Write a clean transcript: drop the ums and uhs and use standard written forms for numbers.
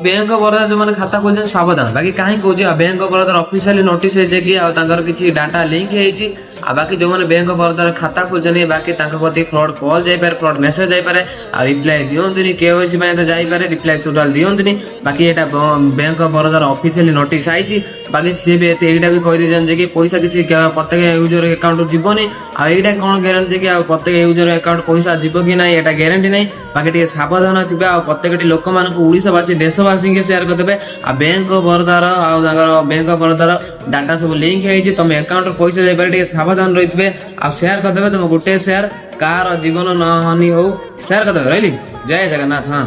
Bank of Baroda जो मैंने खाता खोल सावधान बाकी कहीं कौन bank of Baroda officially notice कि डाटा लिंक है बाकी जो मैंने बैंक ऑफ बड़ौदा खाता खोलते बाकी कति फ्रॉड कॉल जापे फ्रॉड मेसेज जापे रिप्लाई दिंतुनि केवाईसी तो जापे रिप्लाई टोटाल दिंतुनि बाकी यहाँ bank of Baroda officially notice आई बाकी सी भी यहाँ भी कहीदे कि पैसा किसी प्रत्येक यूजर अकाउंट जीवनी आईटा कौन ग्यारंटी कि प्रत्येक यूजर अकाउंट पैसा जीव कि ना यहाँ ग्यारंटी ना बाकी सावधान थे प्रत्येक लोक ओडावासी देशवासी के शेयर करदे बैंक ऑफ बड़ौदार बैंक ऑफ बड़ौदार डाटा सब लिंक है तुम अकाउंट पैसा जापे सावधान रही थे शेयर करदे तुम गोटे शेयर कार जीवन न हानि हो शेयर करदे रही जय जगन्नाथ। हाँ।